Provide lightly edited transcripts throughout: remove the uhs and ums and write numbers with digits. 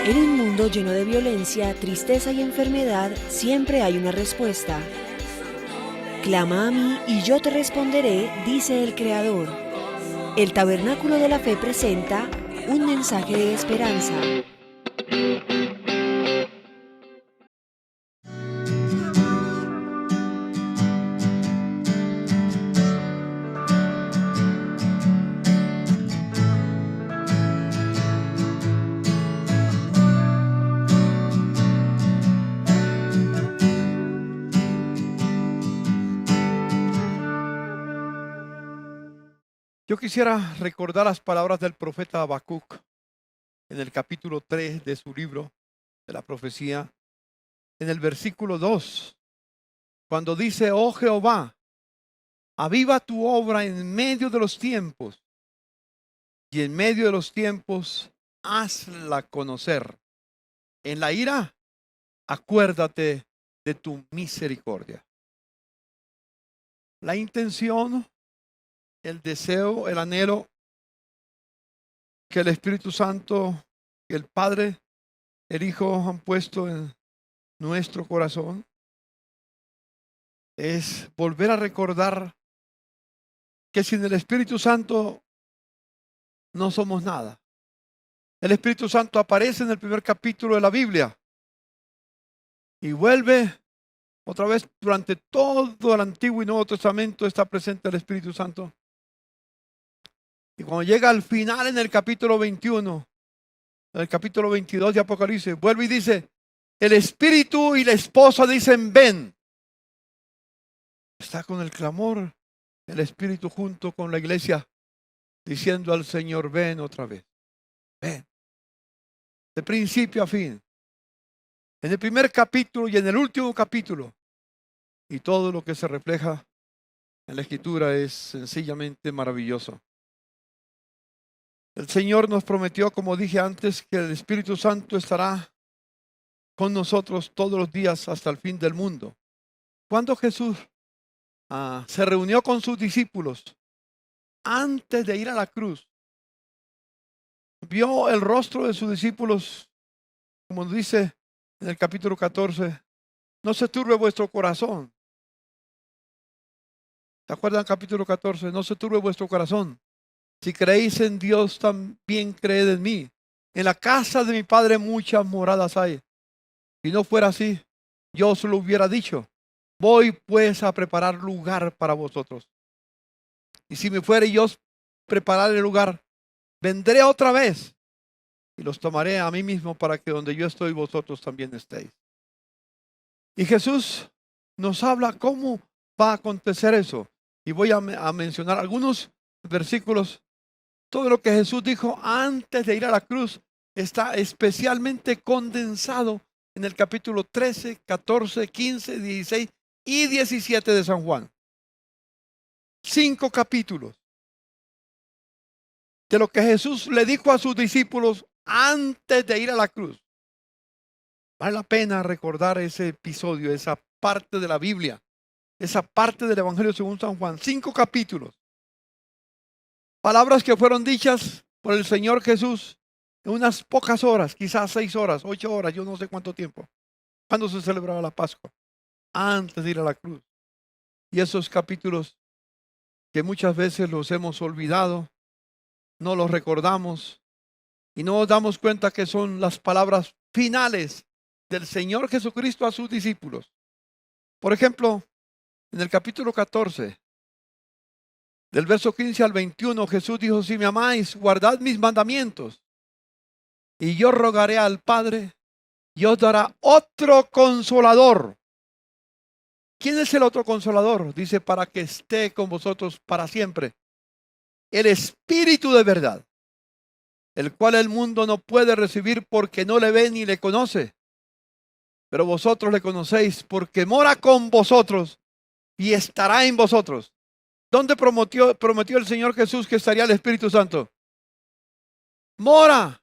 En un mundo lleno de violencia, tristeza y enfermedad, siempre hay una respuesta. Clama a mí y yo te responderé, dice el Creador. El Tabernáculo de la Fe presenta un mensaje de esperanza. Yo quisiera recordar las palabras del profeta Habacuc en el capítulo 3 de su libro de la profecía, en el versículo 2, cuando dice: oh Jehová, aviva tu obra en medio de los tiempos, y en medio de los tiempos hazla conocer. En la ira, acuérdate de tu misericordia. La intención, el deseo, el anhelo que el Espíritu Santo, que el Padre, el Hijo han puesto en nuestro corazón es volver a recordar que sin el Espíritu Santo no somos nada. El Espíritu Santo aparece en el primer capítulo de la Biblia y vuelve otra vez. Durante todo el Antiguo y Nuevo Testamento está presente el Espíritu Santo. Y cuando llega al final, en el capítulo 21, en el capítulo 22 de Apocalipsis, vuelve y dice: el Espíritu y la esposa dicen ven. Está con el clamor, el Espíritu junto con la iglesia, diciendo al Señor: ven otra vez, ven. De principio a fin. En el primer capítulo y en el último capítulo. Y todo lo que se refleja en la Escritura es sencillamente maravilloso. El Señor nos prometió, como dije antes, que el Espíritu Santo estará con nosotros todos los días hasta el fin del mundo. Cuando Jesús se reunió con sus discípulos antes de ir a la cruz, vio el rostro de sus discípulos, como dice en el capítulo 14, no se turbe vuestro corazón. ¿Se acuerdan? Capítulo 14, no se turbe vuestro corazón. Si creéis en Dios, también creed en mí. En la casa de mi Padre muchas moradas hay. Si no fuera así, yo os lo hubiera dicho. Voy pues a preparar lugar para vosotros. Y si me fuere yo preparar el lugar, vendré otra vez y los tomaré a mí mismo, para que donde yo estoy, vosotros también estéis. Y Jesús nos habla cómo va a acontecer eso. Y voy a mencionar algunos versículos. Todo lo que Jesús dijo antes de ir a la cruz está especialmente condensado en el capítulo 13, 14, 15, 16 y 17 de San Juan. 5 capítulos de lo que Jesús le dijo a sus discípulos antes de ir a la cruz. Vale la pena recordar ese episodio, esa parte de la Biblia, esa parte del Evangelio según San Juan. 5 capítulos. Palabras que fueron dichas por el Señor Jesús en unas pocas horas, quizás 6 horas, 8 horas, yo no sé cuánto tiempo. ¿Cuándo se celebraba la Pascua? Antes de ir a la cruz. Y esos capítulos que muchas veces los hemos olvidado, no los recordamos y no nos damos cuenta que son las palabras finales del Señor Jesucristo a sus discípulos. Por ejemplo, en el capítulo 14, del verso 15 al 21, Jesús dijo: si me amáis, guardad mis mandamientos, y yo rogaré al Padre, y os dará otro consolador. ¿Quién es el otro consolador? Dice: para que esté con vosotros para siempre. El Espíritu de verdad, el cual el mundo no puede recibir porque no le ve ni le conoce. Pero vosotros le conocéis porque mora con vosotros y estará en vosotros. ¿Dónde prometió el Señor Jesús que estaría el Espíritu Santo? Mora.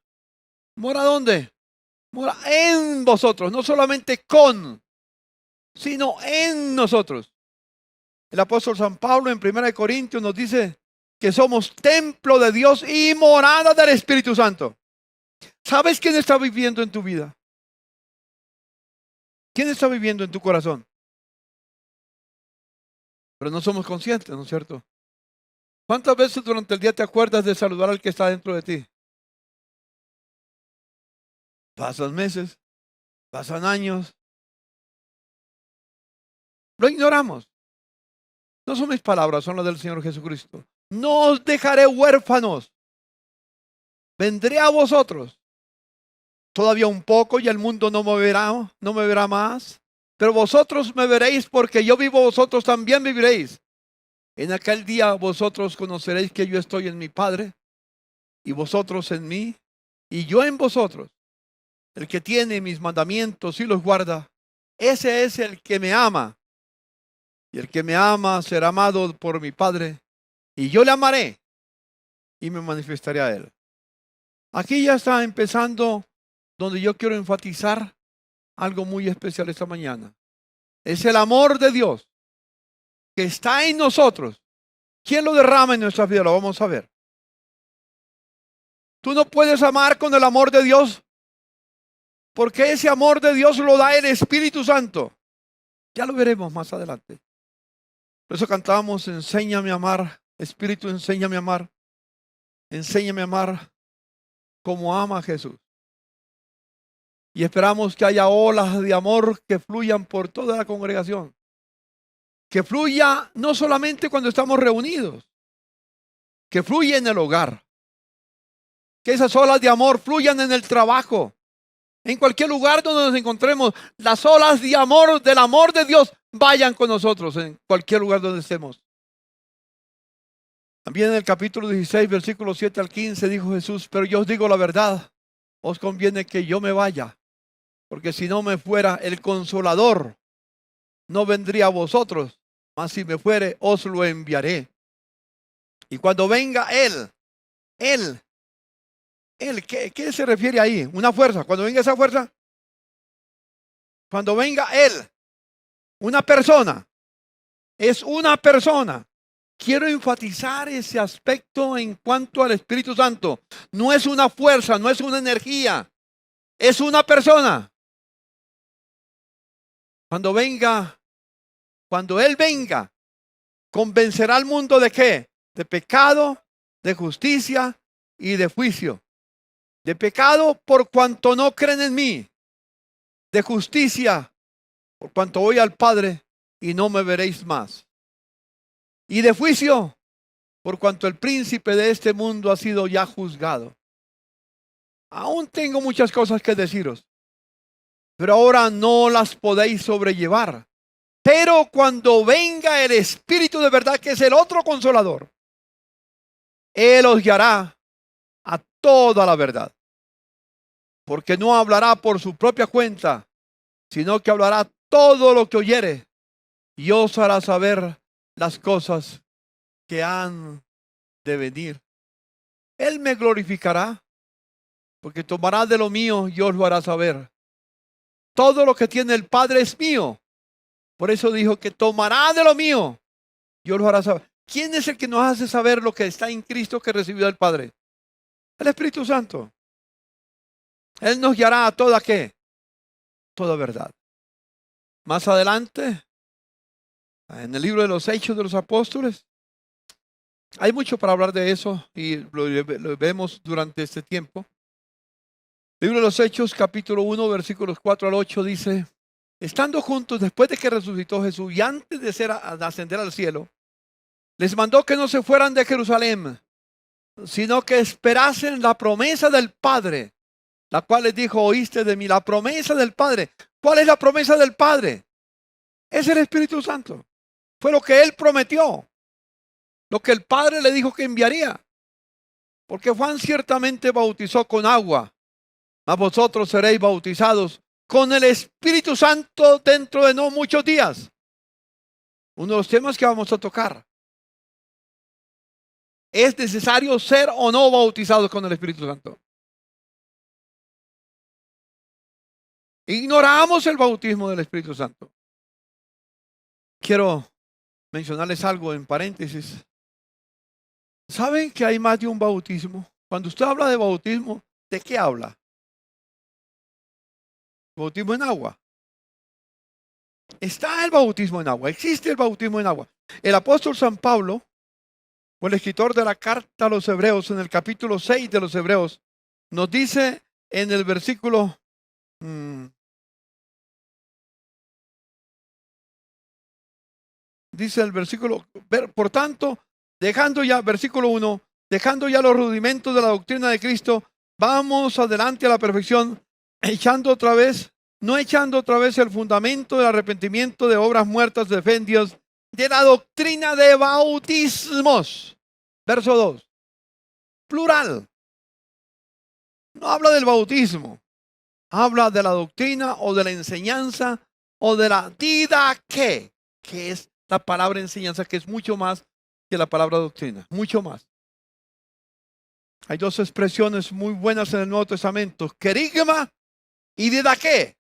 ¿Mora dónde? Mora en vosotros, no solamente con, sino en nosotros. El apóstol San Pablo en 1 Corintios nos dice que somos templo de Dios y morada del Espíritu Santo. ¿Sabes quién está viviendo en tu vida? ¿Quién está viviendo en tu corazón? Pero no somos conscientes, ¿no es cierto? ¿Cuántas veces durante el día te acuerdas de saludar al que está dentro de ti? Pasan meses, pasan años, lo ignoramos. No son mis palabras, son las del Señor Jesucristo. No os dejaré huérfanos, vendré a vosotros. Todavía un poco y el mundo no me verá más. Pero vosotros me veréis porque yo vivo, vosotros también viviréis. En aquel día vosotros conoceréis que yo estoy en mi Padre y vosotros en mí y yo en vosotros. El que tiene mis mandamientos y los guarda, ese es el que me ama. Y el que me ama será amado por mi Padre y yo le amaré y me manifestaré a él. Aquí ya está empezando donde yo quiero enfatizar algo muy especial esta mañana. Es el amor de Dios que está en nosotros. ¿Quién lo derrama en nuestra vida? Lo vamos a ver. Tú no puedes amar con el amor de Dios porque ese amor de Dios lo da el Espíritu Santo. Ya lo veremos más adelante. Por eso cantamos, enséñame a amar. Espíritu, enséñame a amar. Enséñame a amar como ama Jesús. Y esperamos que haya olas de amor que fluyan por toda la congregación. Que fluya no solamente cuando estamos reunidos, que fluya en el hogar. Que esas olas de amor fluyan en el trabajo. En cualquier lugar donde nos encontremos, las olas de amor, del amor de Dios, vayan con nosotros en cualquier lugar donde estemos. También en el capítulo 16, versículos 7 al 15, dijo Jesús, pero yo os digo la verdad, os conviene que yo me vaya, porque si no me fuera el Consolador, no vendría a vosotros, mas si me fuere, os lo enviaré. Y cuando venga Él, ¿qué se refiere ahí? Una fuerza. Cuando venga esa fuerza, cuando venga Él, una persona, es una persona. Quiero enfatizar ese aspecto en cuanto al Espíritu Santo. No es una fuerza, no es una energía, es una persona. Cuando Él venga, convencerá al mundo ¿de qué? De pecado, de justicia y de juicio. De pecado por cuanto no creen en mí. De justicia por cuanto voy al Padre y no me veréis más. Y de juicio por cuanto el príncipe de este mundo ha sido ya juzgado. Aún tengo muchas cosas que deciros, pero ahora no las podéis sobrellevar. Pero cuando venga el Espíritu de verdad, que es el otro Consolador, Él os guiará a toda la verdad. Porque no hablará por su propia cuenta, sino que hablará todo lo que oyere y os hará saber las cosas que han de venir. Él me glorificará, porque tomará de lo mío y os lo hará saber. Todo lo que tiene el Padre es mío. Por eso dijo que tomará de lo mío y os lo hará saber. ¿Quién es el que nos hace saber lo que está en Cristo que recibió del Padre? El Espíritu Santo. Él nos guiará a toda ¿qué? Toda verdad. Más adelante, en el libro de los Hechos de los Apóstoles, hay mucho para hablar de eso y lo vemos durante este tiempo. El libro de los Hechos, capítulo 1, versículos 4 al 8 dice, estando juntos después de que resucitó Jesús y antes de ascender al cielo, les mandó que no se fueran de Jerusalén, sino que esperasen la promesa del Padre, la cual les dijo, oíste de mí, la promesa del Padre. ¿Cuál es la promesa del Padre? Es el Espíritu Santo. Fue lo que Él prometió, lo que el Padre le dijo que enviaría. Porque Juan ciertamente bautizó con agua, mas vosotros seréis bautizados con el Espíritu Santo dentro de no muchos días. Uno de los temas que vamos a tocar. ¿Es necesario ser o no bautizados con el Espíritu Santo? Ignoramos el bautismo del Espíritu Santo. Quiero mencionarles algo en paréntesis. ¿Saben que hay más de un bautismo? Cuando usted habla de bautismo, ¿de qué habla? Bautismo en agua. Está el bautismo en agua, existe el bautismo en agua. El apóstol San Pablo, o el escritor de la carta a los Hebreos, en el capítulo 6 de los Hebreos, nos dice en el versículo dice el versículo, por tanto, dejando ya, versículo 1, dejando ya los rudimentos de la doctrina de Cristo, vamos adelante a la perfección, no echando otra vez el fundamento del arrepentimiento de obras muertas de fe en Dios, de la doctrina de bautismos. Verso 2, plural. No habla del bautismo, habla de la doctrina o de la enseñanza o de la didaqué, que es la palabra enseñanza, que es mucho más que la palabra doctrina, mucho más. Hay dos expresiones muy buenas en el Nuevo Testamento, querigma y didaqué,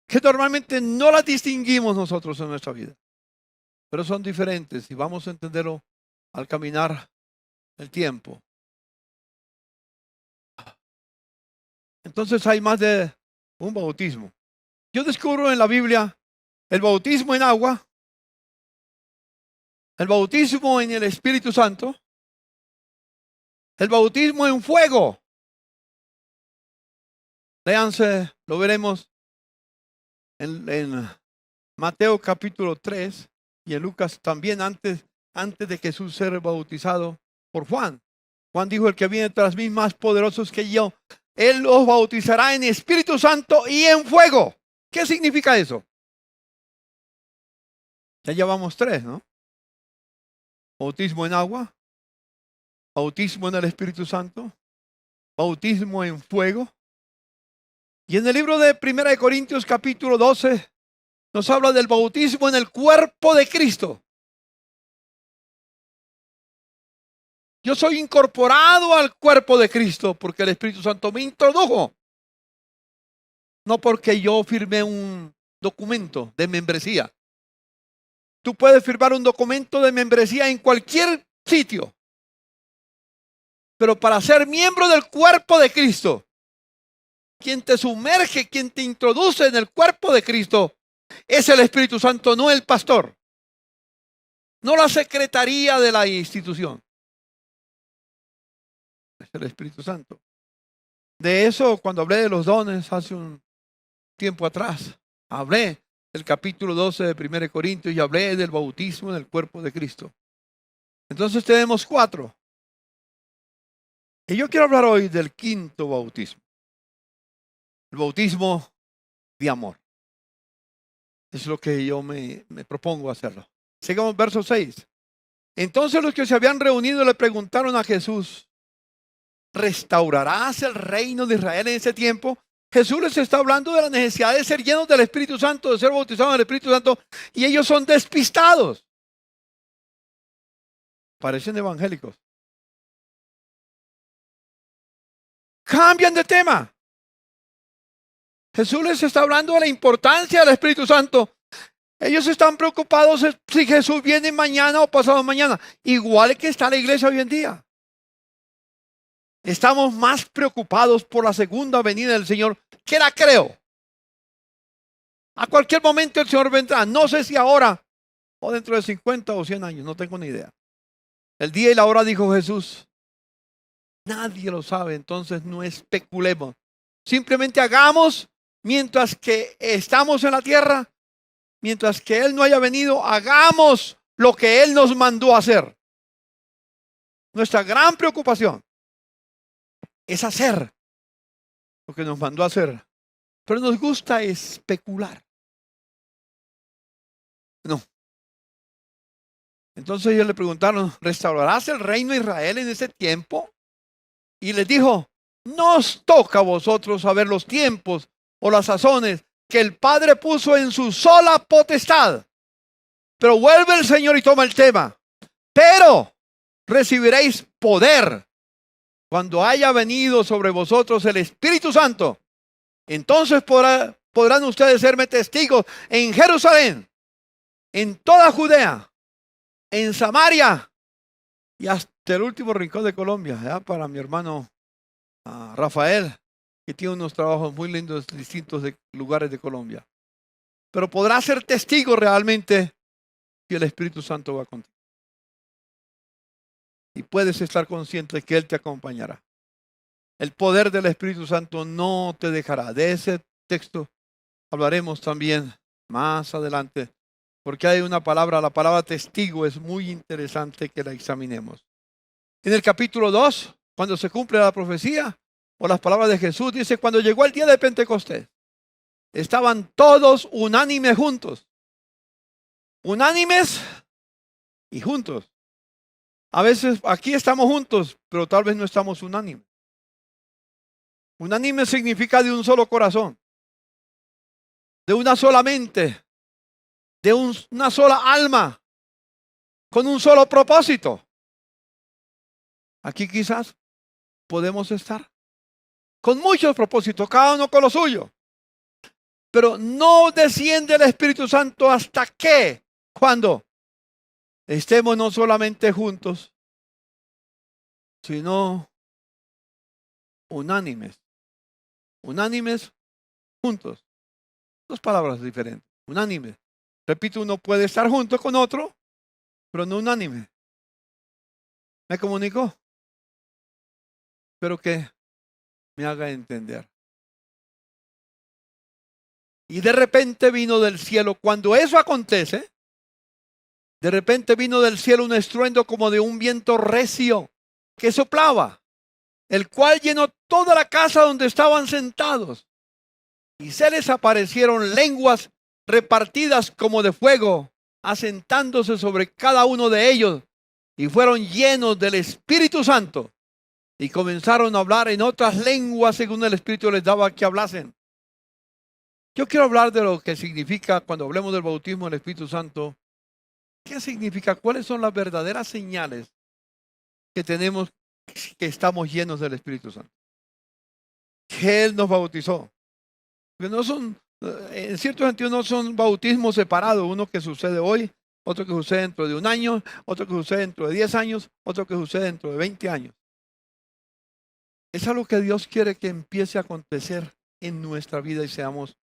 que normalmente no las distinguimos nosotros en nuestra vida, pero son diferentes y vamos a entenderlo al caminar el tiempo. Entonces hay más de un bautismo. Yo descubro en la Biblia el bautismo en agua, el bautismo en el Espíritu Santo, el bautismo en fuego. Léanse, lo veremos en Mateo capítulo 3 y en Lucas también antes de Jesús ser bautizado por Juan. Juan dijo, el que viene tras mí más poderoso que yo, él los bautizará en Espíritu Santo y en fuego. ¿Qué significa eso? Ya llevamos 3, ¿no? Bautismo en agua, bautismo en el Espíritu Santo, bautismo en fuego. Y en el libro de 1 de Corintios capítulo 12 nos habla del bautismo en el cuerpo de Cristo. Yo soy incorporado al cuerpo de Cristo porque el Espíritu Santo me introdujo. No porque yo firmé un documento de membresía. Tú puedes firmar un documento de membresía en cualquier sitio. Pero para ser miembro del cuerpo de Cristo, quien te sumerge, quien te introduce en el cuerpo de Cristo, es el Espíritu Santo, no el pastor. No la secretaría de la institución. Es el Espíritu Santo. De eso, cuando hablé de los dones hace un tiempo atrás, hablé del capítulo 12 de 1 de Corintios y hablé del bautismo en el cuerpo de Cristo. Entonces tenemos 4. Y yo quiero hablar hoy del 5º bautismo. El bautismo de amor. Es lo que yo me propongo hacerlo. Sigamos verso 6. Entonces los que se habían reunido le preguntaron a Jesús, ¿restaurarás el reino de Israel en ese tiempo? Jesús les está hablando de la necesidad de ser llenos del Espíritu Santo, de ser bautizados en el Espíritu Santo, y ellos son despistados. Parecen evangélicos. Cambian de tema. Jesús les está hablando de la importancia del Espíritu Santo. Ellos están preocupados si Jesús viene mañana o pasado mañana, igual que está la iglesia hoy en día. Estamos más preocupados por la segunda venida del Señor, que la creo. A cualquier momento el Señor vendrá. No sé si ahora o dentro de 50 o 100 años, no tengo ni idea. El día y la hora, dijo Jesús, nadie lo sabe, entonces no especulemos. Simplemente hagamos mientras que estamos en la tierra, mientras que Él no haya venido, hagamos lo que Él nos mandó a hacer. Nuestra gran preocupación es hacer lo que nos mandó a hacer. Pero nos gusta especular. No. Entonces ellos le preguntaron, ¿restaurarás el reino de Israel en ese tiempo? Y les dijo, no os toca a vosotros saber los tiempos o las sazones que el Padre puso en su sola potestad. Pero vuelve el Señor y toma el tema. Pero recibiréis poder cuando haya venido sobre vosotros el Espíritu Santo. Entonces podrán ustedes serme testigos en Jerusalén, en toda Judea, en Samaria y hasta el último rincón de Colombia. Ya para mi hermano Rafael, que tiene unos trabajos muy lindos en distintos lugares de Colombia. Pero podrás ser testigo realmente si el Espíritu Santo va contigo. Y puedes estar consciente de que Él te acompañará. El poder del Espíritu Santo no te dejará. De ese texto hablaremos también más adelante, porque hay una palabra, la palabra testigo es muy interesante que la examinemos. En el capítulo 2, cuando se cumple la profecía, o las palabras de Jesús, dice, cuando llegó el día de Pentecostés, estaban todos unánimes juntos. Unánimes y juntos. A veces aquí estamos juntos, pero tal vez no estamos unánimes. Unánime significa de un solo corazón, de una sola mente, de una sola alma, con un solo propósito. Aquí quizás podemos estar con muchos propósitos, cada uno con lo suyo. Pero no desciende el Espíritu Santo hasta que, cuando estemos no solamente juntos, sino unánimes. Unánimes juntos. Dos palabras diferentes. Unánimes. Repito, uno puede estar junto con otro, pero no unánime. ¿Me comunicó? Espero que me haga entender. Y de repente vino del cielo, cuando eso acontece, de repente vino del cielo un estruendo como de un viento recio que soplaba, el cual llenó toda la casa donde estaban sentados. Y se les aparecieron lenguas repartidas como de fuego, asentándose sobre cada uno de ellos, y fueron llenos del Espíritu Santo, y comenzaron a hablar en otras lenguas según el Espíritu les daba que hablasen. Yo quiero hablar de lo que significa cuando hablemos del bautismo del Espíritu Santo. ¿Qué significa? ¿Cuáles son las verdaderas señales que tenemos que estamos llenos del Espíritu Santo? Que Él nos bautizó. Porque no son, en cierto sentido, no son bautismos separados. Uno que sucede hoy, otro que sucede dentro de un año, otro que sucede dentro de 10 años, otro que sucede dentro de 20 años. Es algo que Dios quiere que empiece a acontecer en nuestra vida y seamos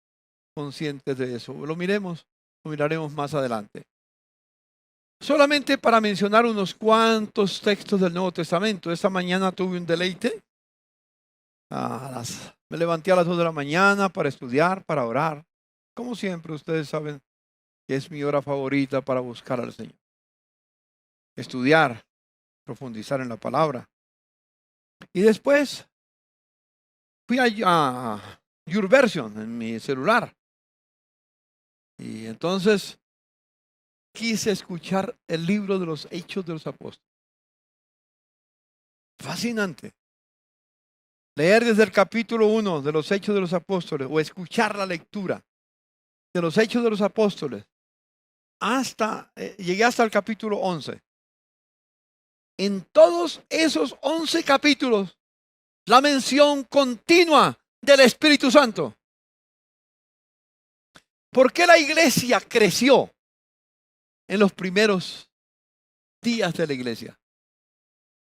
conscientes de eso. Lo miraremos más adelante. Solamente para mencionar unos cuantos textos del Nuevo Testamento. Esta mañana tuve un deleite. Me levanté a las 2 de la mañana para estudiar, para orar. Como siempre, ustedes saben que es mi hora favorita para buscar al Señor. Estudiar, profundizar en la palabra. Y después fui a YouVersion en mi celular. Y entonces quise escuchar el libro de los Hechos de los Apóstoles. Fascinante. Leer desde el capítulo 1 de los Hechos de los Apóstoles o escuchar la lectura de los Hechos de los Apóstoles llegué hasta el capítulo 11. En todos esos 11 capítulos, la mención continua del Espíritu Santo. ¿Por qué la iglesia creció en los primeros días de la iglesia?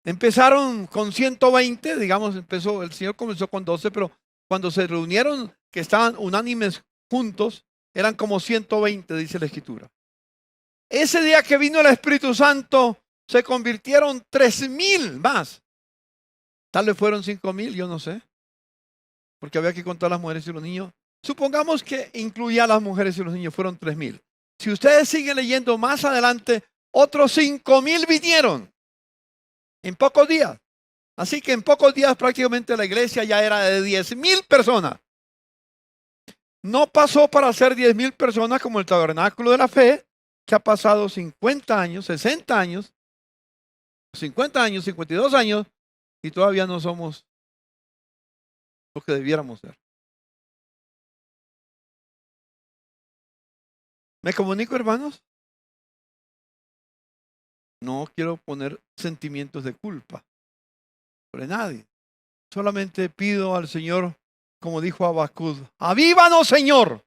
Empezaron con 120, digamos, el Señor comenzó con 12, pero cuando se reunieron, que estaban unánimes juntos, eran como 120, dice la Escritura. Ese día que vino el Espíritu Santo, se convirtieron 3,000 más. Tal vez fueron 5,000, yo no sé, porque había que contar las mujeres y los niños. Supongamos que incluía a las mujeres y los niños, fueron 3,000. Si ustedes siguen leyendo más adelante, otros 5,000 vinieron en pocos días. Así que en pocos días prácticamente la iglesia ya era de 10,000 personas. No pasó para ser 10,000 personas como el tabernáculo de la fe, que ha pasado 50 años, 60 años, 50 años, 52 años, y todavía no somos lo que debiéramos ser. ¿Me comunico, hermanos? No quiero poner sentimientos de culpa sobre nadie. Solamente pido al Señor, como dijo Habacuc, avívanos, Señor.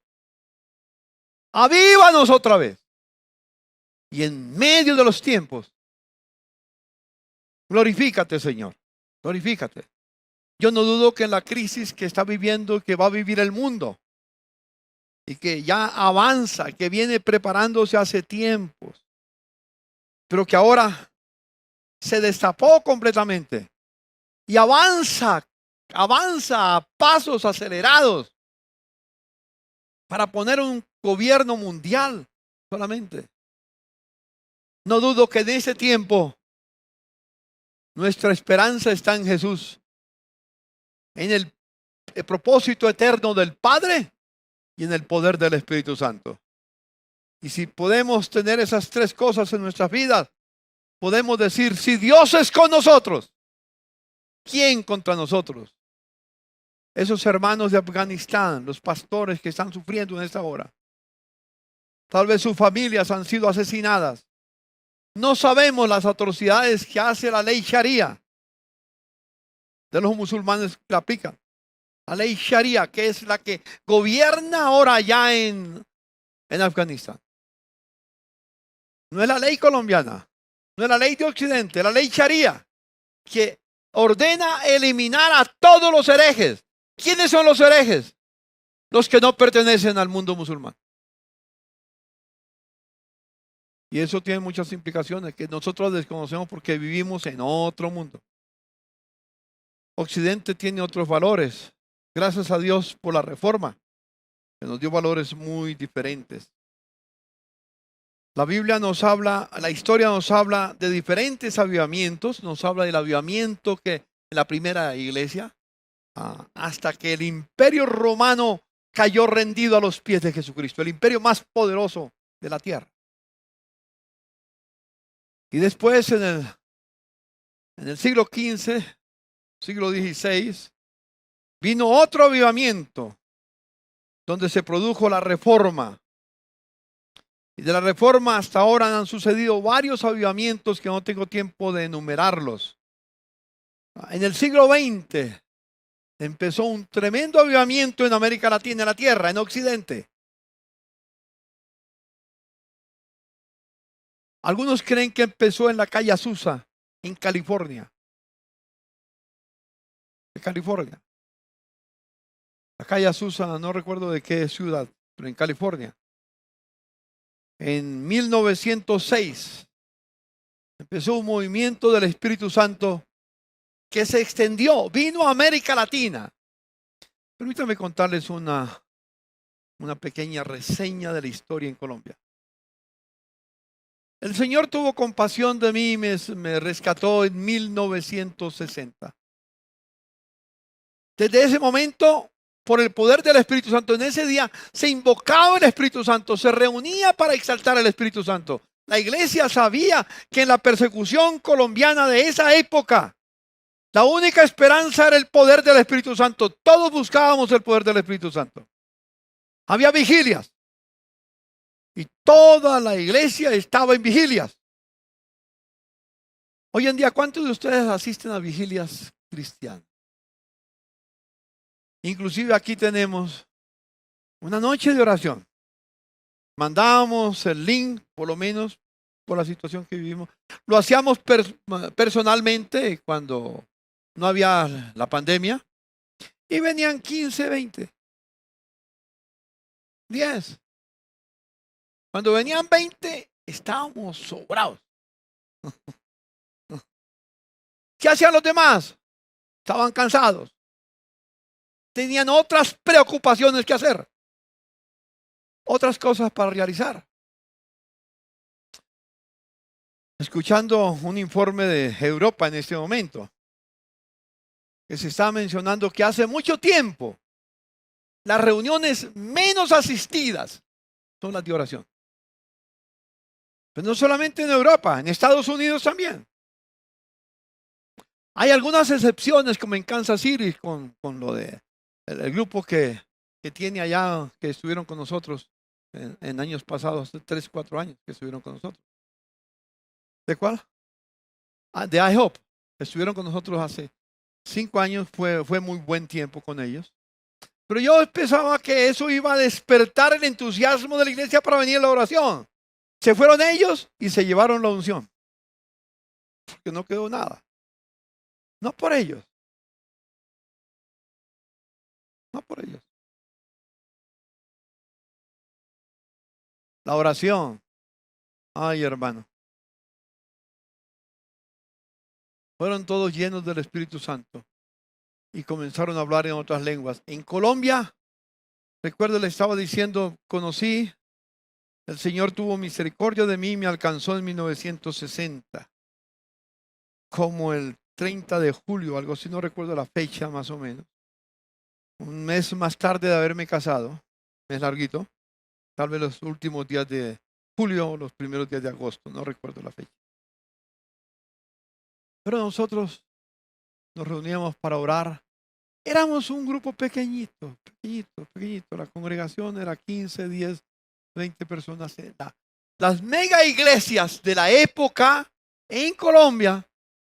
Avívanos otra vez. Y en medio de los tiempos, glorifícate, Señor. Glorifícate. Yo no dudo que en la crisis que está viviendo, que va a vivir el mundo, y que ya avanza, que viene preparándose hace tiempos, pero que ahora se destapó completamente y avanza a pasos acelerados para poner un gobierno mundial solamente. No dudo que en ese tiempo nuestra esperanza está en Jesús, en el propósito eterno del Padre y en el poder del Espíritu Santo. Y si podemos tener esas tres cosas en nuestras vidas, podemos decir, si Dios es con nosotros, ¿quién contra nosotros? Esos hermanos de Afganistán, los pastores que están sufriendo en esta hora, tal vez sus familias han sido asesinadas. No sabemos las atrocidades que hace la ley Sharia de los musulmanes que la aplican. La ley Sharia, que es la que gobierna ahora ya en Afganistán. No es la ley colombiana, no es la ley de Occidente, la ley Sharia, que ordena eliminar a todos los herejes. ¿Quiénes son los herejes? Los que no pertenecen al mundo musulmán. Y eso tiene muchas implicaciones que nosotros desconocemos porque vivimos en otro mundo. Occidente tiene otros valores. Gracias a Dios por la reforma, que nos dio valores muy diferentes. La Biblia nos habla, la historia nos habla de diferentes avivamientos. Nos habla del avivamiento que en la primera iglesia, hasta que el imperio romano cayó rendido a los pies de Jesucristo, el imperio más poderoso de la tierra. Y después en el siglo XV, siglo XVI, vino otro avivamiento donde se produjo la reforma. Y de la reforma hasta ahora han sucedido varios avivamientos que no tengo tiempo de enumerarlos. En el siglo XX empezó un tremendo avivamiento en América Latina, en la tierra, en Occidente. Algunos creen que empezó en la calle Azusa, en California. En California. La calle Azusa, no recuerdo de qué ciudad, pero en California. En 1906 empezó un movimiento del Espíritu Santo que se extendió, vino a América Latina. Permítanme contarles una pequeña reseña de la historia en Colombia. El Señor tuvo compasión de mí y me rescató en 1960. Desde ese momento, por el poder del Espíritu Santo, en ese día se invocaba el Espíritu Santo, se reunía para exaltar al Espíritu Santo. La iglesia sabía que en la persecución colombiana de esa época, la única esperanza era el poder del Espíritu Santo. Todos buscábamos el poder del Espíritu Santo. Había vigilias. Y toda la iglesia estaba en vigilias. Hoy en día, ¿cuántos de ustedes asisten a vigilias cristianas? Inclusive aquí tenemos una noche de oración. Mandábamos el link, por lo menos por la situación que vivimos. Lo hacíamos personalmente cuando no había la pandemia. Y venían 15, 20, 10. Cuando venían 20, estábamos sobrados. ¿Qué hacían los demás? Estaban cansados. Tenían otras preocupaciones que hacer. Otras cosas para realizar. Escuchando un informe de Europa en este momento, que se está mencionando que hace mucho tiempo las reuniones menos asistidas son las de oración. Pero no solamente en Europa, en Estados Unidos también. Hay algunas excepciones, como en Kansas City, con lo de el grupo que tiene allá, que estuvieron con nosotros en años pasados, 3, 4 años que estuvieron con nosotros. ¿De cuál? De IHOP. Estuvieron con nosotros hace 5 años, fue muy buen tiempo con ellos. Pero yo pensaba que eso iba a despertar el entusiasmo de la iglesia para venir a la oración. Se fueron ellos y se llevaron la unción. Porque no quedó nada. No por ellos. no por ellos. La oración. Ay, hermano. Fueron todos llenos del Espíritu Santo y comenzaron a hablar en otras lenguas. En Colombia, recuerdo, le estaba diciendo, conocí, el Señor tuvo misericordia de mí y me alcanzó en 1960, como el 30 de julio, algo así, no recuerdo la fecha más o menos. Un mes más tarde de haberme casado, mes larguito, tal vez los últimos días de julio o los primeros días de agosto, no recuerdo la fecha. Pero nosotros nos reuníamos para orar. Éramos un grupo pequeñito, pequeñito. La congregación era 15, 10, 20 personas. Las mega iglesias de la época en Colombia,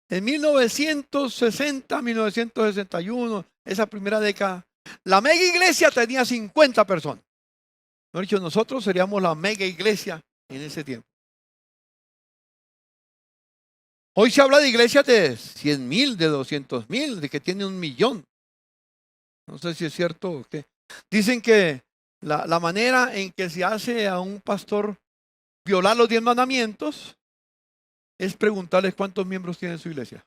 en 1960, 1961, esa primera década, la mega iglesia tenía 50 personas. No he dicho, nosotros seríamos la mega iglesia en ese tiempo. Hoy se habla de iglesias de 100,000, de 200,000, de que tiene 1,000,000. No sé si es cierto o qué. Dicen que la manera en que se hace a un pastor violar los 10 mandamientos es preguntarles cuántos miembros tiene su iglesia.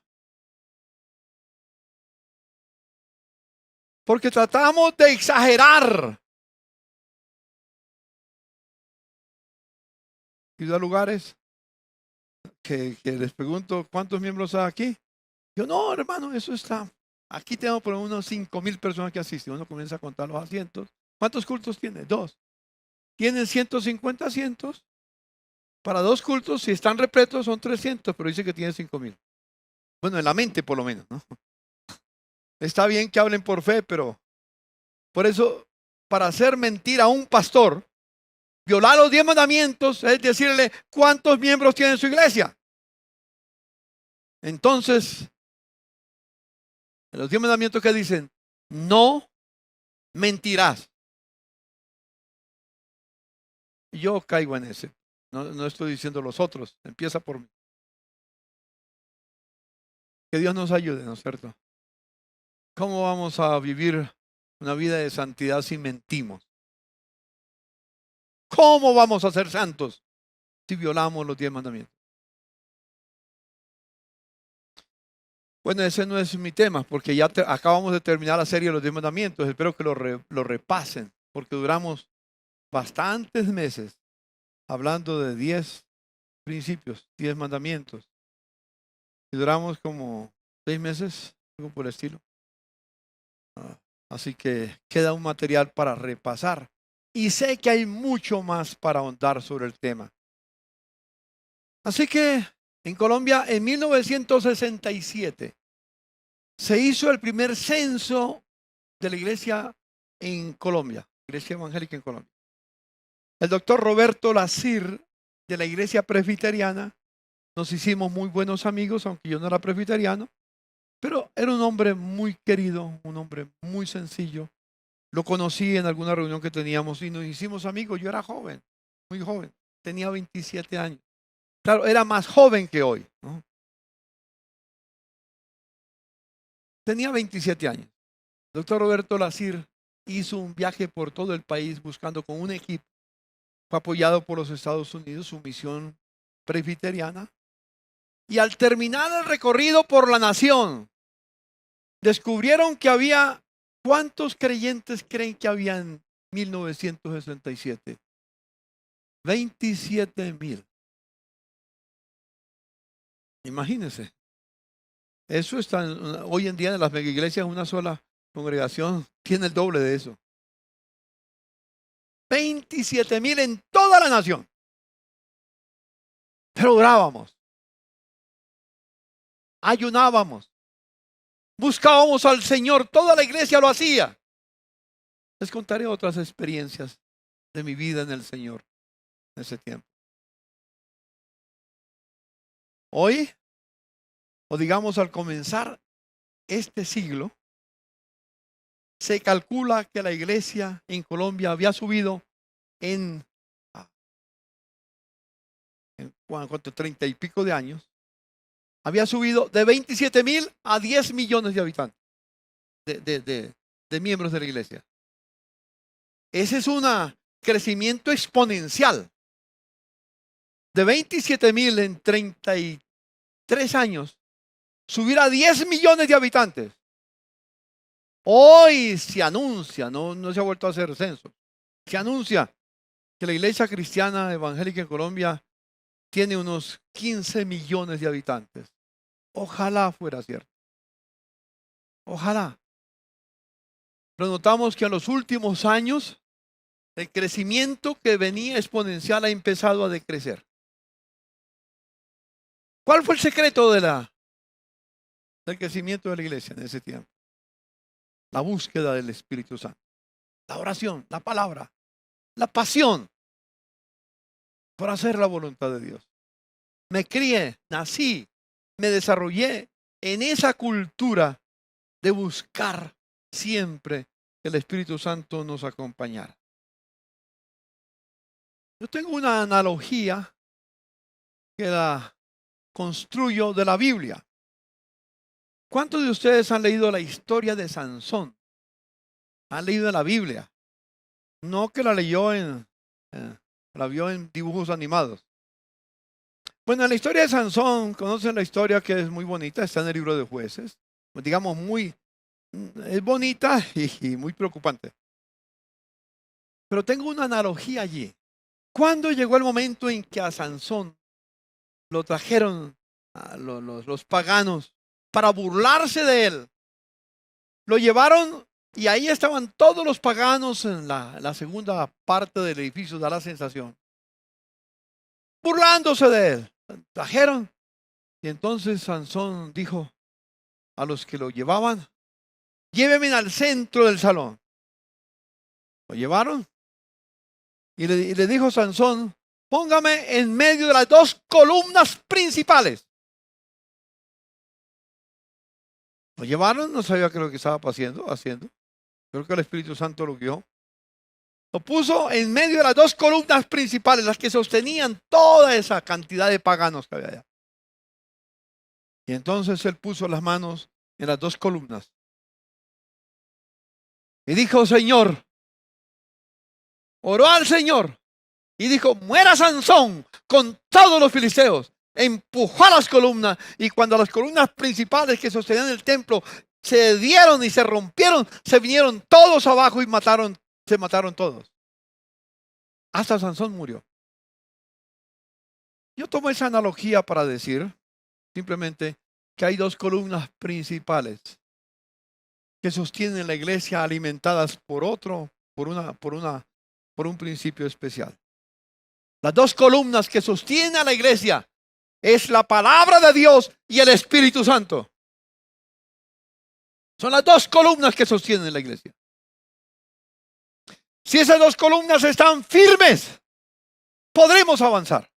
Porque tratamos de exagerar. Y da lugares que les pregunto cuántos miembros hay aquí. Yo, no, hermano, eso está. Aquí tengo por unos 5,000 personas que asisten. Uno comienza a contar los asientos. ¿Cuántos cultos tiene? 2. Tienen 150 asientos. Para 2 cultos, si están repletos, son 300, pero dice que tiene 5,000. Bueno, en la mente por lo menos, ¿no? Está bien que hablen por fe, pero por eso, para hacer mentir a un pastor, violar los 10 mandamientos es decirle cuántos miembros tiene su iglesia. Entonces, los 10 mandamientos que dicen, no mentirás. Yo caigo en ese. No estoy diciendo los otros. Empieza por mí. Que Dios nos ayude, ¿no es cierto? ¿Cómo vamos a vivir una vida de santidad si mentimos? ¿Cómo vamos a ser santos si violamos los 10 mandamientos? Bueno, ese no es mi tema, porque ya acabamos de terminar la serie de los 10 mandamientos. Espero que lo repasen, porque duramos bastantes meses hablando de 10 principios, 10 mandamientos. Y duramos como 6 meses, algo por el estilo. Así que queda un material para repasar. Y sé que hay mucho más para ahondar sobre el tema. Así que en Colombia, en 1967, se hizo el primer censo de la iglesia en Colombia, iglesia evangélica en Colombia. El doctor Roberto Lacir, de la iglesia presbiteriana, nos hicimos muy buenos amigos, aunque yo no era presbiteriano, pero era un hombre muy querido, un hombre muy sencillo. Lo conocí en alguna reunión que teníamos y nos hicimos amigos. Yo era joven, muy joven, tenía 27 años. Claro, era más joven que hoy, ¿no? Tenía 27 años. El doctor Roberto Lacir hizo un viaje por todo el país buscando con un equipo. Fue apoyado por los Estados Unidos, su misión presbiteriana. Y al terminar el recorrido por la nación, descubrieron que había, ¿cuántos creyentes creen que había en 1967? 27,000. Imagínense. Eso está hoy en día en las mega iglesias, una sola congregación tiene el doble de eso. 27,000 en toda la nación. Pero orábamos, ayunábamos, buscábamos al Señor, toda la iglesia lo hacía. Les contaré otras experiencias de mi vida en el Señor en ese tiempo. Hoy, o digamos al comenzar este siglo, se calcula que la iglesia en Colombia había subido en 30 y pico de años, había subido de 27,000 a 10 millones de habitantes, de miembros de la iglesia. Ese es un crecimiento exponencial. De 27,000 en 33 años, subir a 10 millones de habitantes. Hoy se anuncia, no se ha vuelto a hacer censo, se anuncia que la iglesia cristiana evangélica en Colombia tiene unos 15 millones de habitantes. Ojalá fuera cierto. Ojalá. Pero notamos que en los últimos años el crecimiento que venía exponencial ha empezado a decrecer. ¿Cuál fue el secreto del crecimiento de la iglesia en ese tiempo? La búsqueda del Espíritu Santo, la oración, la palabra, la pasión por hacer la voluntad de Dios. Me crié, nací, me desarrollé en esa cultura de buscar siempre que el Espíritu Santo nos acompañara. Yo tengo una analogía que la construyo de la Biblia. ¿Cuántos de ustedes han leído la historia de Sansón? Han leído en la Biblia. No que la leyó la vio en dibujos animados. Bueno, en la historia de Sansón, conocen la historia que es muy bonita, está en el libro de Jueces. Digamos, es bonita y muy preocupante. Pero tengo una analogía allí. ¿Cuándo llegó el momento en que a Sansón lo trajeron a los paganos para burlarse de él? Lo llevaron y ahí estaban todos los paganos en la segunda parte del edificio, da la sensación, burlándose de él. Trajeron y entonces Sansón dijo a los que lo llevaban: llévenme al centro del salón. Lo llevaron y le dijo Sansón: póngame en medio de las dos columnas principales. Lo llevaron, no sabía qué es lo que estaba haciendo. Creo que el Espíritu Santo lo guió. Lo puso en medio de las dos columnas principales, las que sostenían toda esa cantidad de paganos que había allá. Y entonces él puso las manos en las dos columnas. Y dijo: Señor, oró al Señor. Y dijo: muera Sansón con todos los filisteos. Empujó a las columnas. Y cuando las columnas principales que sostenían el templo se dieron y se rompieron, se vinieron todos abajo y se mataron todos. Hasta Sansón murió. Yo tomo esa analogía para decir simplemente que hay dos columnas principales que sostienen la iglesia, alimentadas por un principio especial. Las dos columnas que sostienen a la iglesia es la palabra de Dios y el Espíritu Santo. Son las dos columnas que sostienen la iglesia. Si esas dos columnas están firmes, podremos avanzar.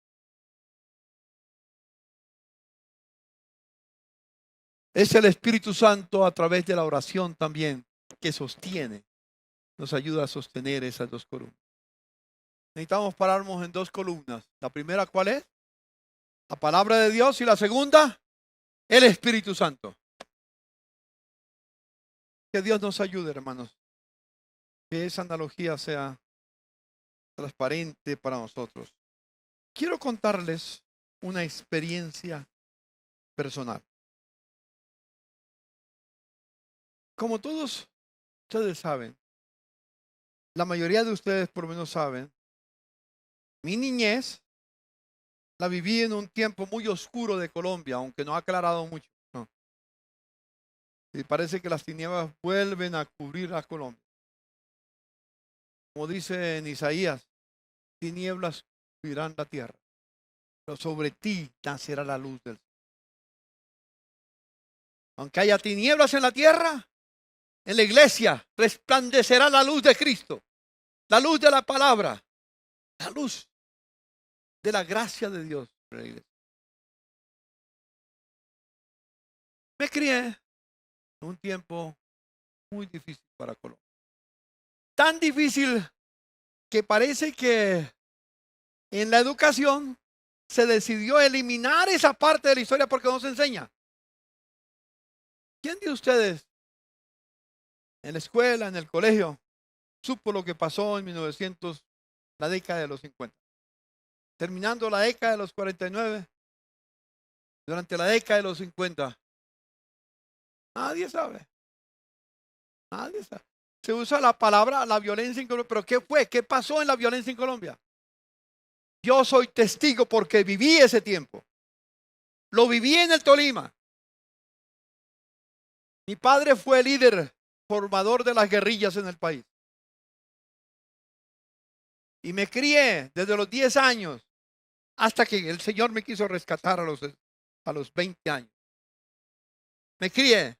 Es el Espíritu Santo a través de la oración también que sostiene, nos ayuda a sostener esas dos columnas. Necesitamos pararnos en dos columnas. La primera, ¿cuál es? La palabra de Dios. Y la segunda, el Espíritu Santo. Que Dios nos ayude, hermanos. Que esa analogía sea transparente para nosotros. Quiero contarles una experiencia personal. Como todos ustedes saben, la mayoría de ustedes por lo menos saben, mi niñez la viví en un tiempo muy oscuro de Colombia, aunque no ha aclarado mucho. No. Y parece que las tinieblas vuelven a cubrir a Colombia. Como dice en Isaías, tinieblas cubrirán la tierra, pero sobre ti nacerá la luz del sol. Aunque haya tinieblas en la tierra, en la iglesia resplandecerá la luz de Cristo, la luz de la palabra, la luz de la gracia de Dios en la iglesia. Me crié en un tiempo muy difícil para Colombia. Tan difícil que parece que en la educación se decidió eliminar esa parte de la historia porque no se enseña. ¿Quién de ustedes en la escuela, en el colegio, supo lo que pasó en 1900, la década de los 50. Terminando la década de los 49, durante la década de los 50, nadie sabe, nadie sabe. Se usa la palabra la violencia en Colombia, pero ¿qué fue? ¿Qué pasó en la violencia en Colombia? Yo soy testigo porque viví ese tiempo. Lo viví en el Tolima. Mi padre fue líder formador de las guerrillas en el país. Y me crié desde los 10 años hasta que el Señor me quiso rescatar a los 20 años. Me crié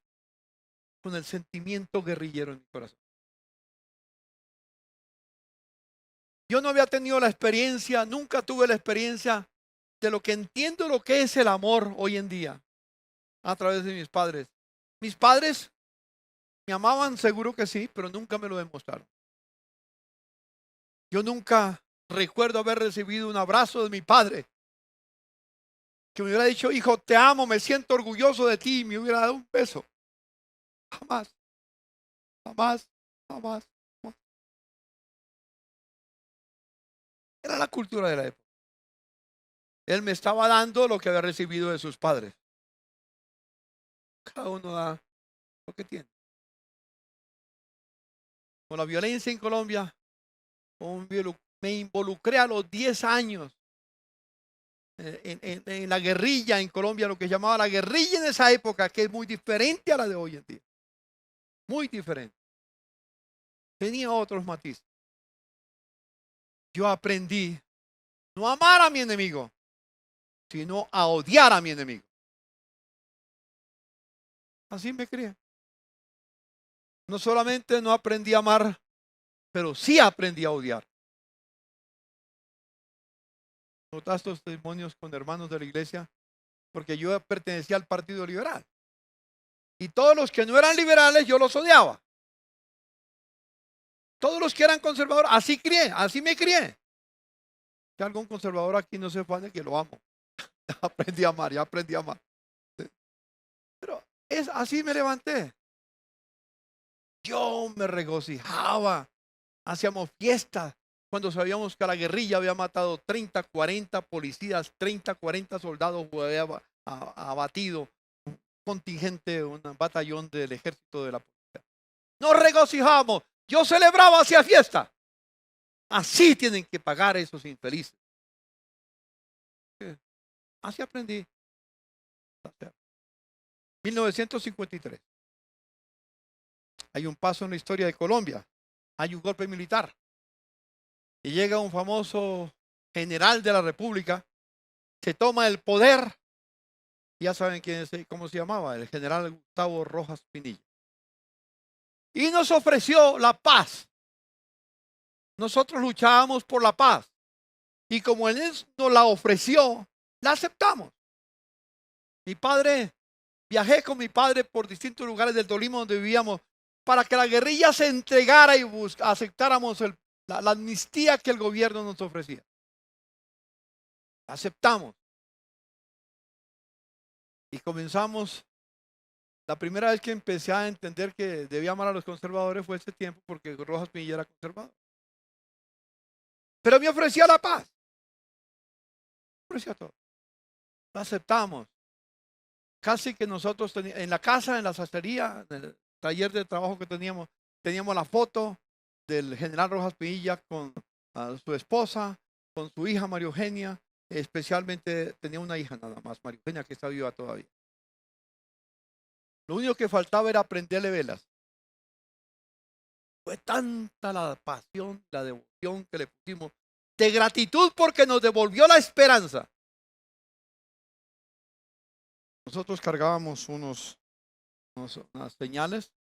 con el sentimiento guerrillero en mi corazón. Yo no había tenido la experiencia, nunca tuve la experiencia de lo que entiendo lo que es el amor hoy en día a través de mis padres. Mis padres me amaban, seguro que sí, pero nunca me lo demostraron. Yo nunca recuerdo haber recibido un abrazo de mi padre que me hubiera dicho, hijo, te amo, me siento orgulloso de ti, y me hubiera dado un beso. Jamás, jamás, jamás, jamás. Era la cultura de la época. Él me estaba dando lo que había recibido de sus padres. Cada uno da lo que tiene. Con la violencia en Colombia, me involucré a los 10 años en la guerrilla en Colombia, lo que llamaba la guerrilla en esa época, que es muy diferente a la de hoy en día. Muy diferente. Tenía otros matices. Yo aprendí no a amar a mi enemigo, sino a odiar a mi enemigo. Así me crié. No solamente no aprendí a amar, pero sí aprendí a odiar. Notas estos testimonios con hermanos de la iglesia, porque yo pertenecía al Partido Liberal. Y todos los que no eran liberales, yo los odiaba. Todos los que eran conservadores, así crié, así me crié. Si algún conservador aquí no se afane, que lo amo. Aprendí a amar, ya aprendí a amar. Pero es así me levanté. Yo me regocijaba. Hacíamos fiestas cuando sabíamos que la guerrilla había matado 30, 40 policías, 30, 40 soldados, había abatido un contingente, un batallón del ejército de la policía. Nos regocijamos. Yo celebraba, hacía fiesta. Así tienen que pagar esos infelices. Así aprendí. 1953. Hay un paso en la historia de Colombia. Hay un golpe militar. Y llega un famoso general de la República. Se toma el poder. Ya saben cómo se llamaba. El general Gustavo Rojas Pinilla. Y nos ofreció la paz. Nosotros luchábamos por la paz. Y como él nos la ofreció, la aceptamos. Viajé con mi padre por distintos lugares del Tolima donde vivíamos para que la guerrilla se entregara y aceptáramos la amnistía que el gobierno nos ofrecía. Aceptamos. Y comenzamos. La primera vez que empecé a entender que debía amar a los conservadores fue ese tiempo porque Rojas Pinilla era conservador. Pero me ofrecía la paz. Me ofrecía todo. Lo aceptamos. Casi que nosotros en la casa, en la sastrería, en el taller de trabajo que teníamos la foto del general Rojas Pinilla con su esposa, con su hija María Eugenia, especialmente tenía una hija nada más, María Eugenia, que está viva todavía. Lo único que faltaba era prenderle velas. Fue tanta la pasión, la devoción que le pusimos, de gratitud porque nos devolvió la esperanza. Nosotros cargábamos unas señales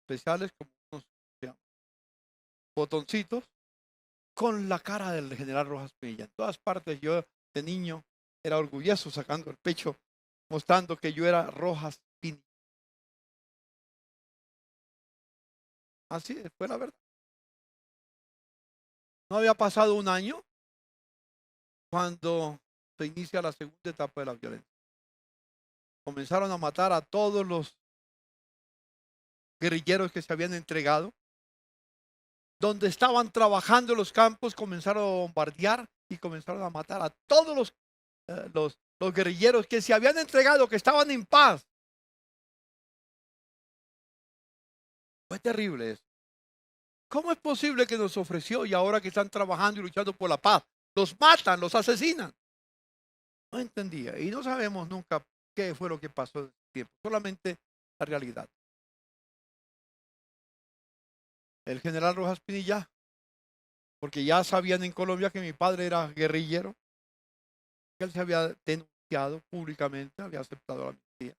especiales, como unos botoncitos, con la cara del general Rojas Pinilla. En todas partes yo de niño era orgulloso sacando el pecho, mostrando que yo era Rojas Pinilla. Así fue la verdad. No había pasado un año cuando se inicia la segunda etapa de la violencia. Comenzaron a matar a todos los guerrilleros que se habían entregado. Donde estaban trabajando en los campos, comenzaron a bombardear y comenzaron a matar a todos los guerrilleros que se habían entregado, que estaban en paz. Fue terrible eso. ¿Cómo es posible que nos ofreció y ahora que están trabajando y luchando por la paz, los matan, los asesinan? No entendía y no sabemos nunca qué fue lo que pasó en ese tiempo, solamente la realidad. El general Rojas Pinilla, porque ya sabían en Colombia que mi padre era guerrillero, que él se había denunciado públicamente, había aceptado la amnistía,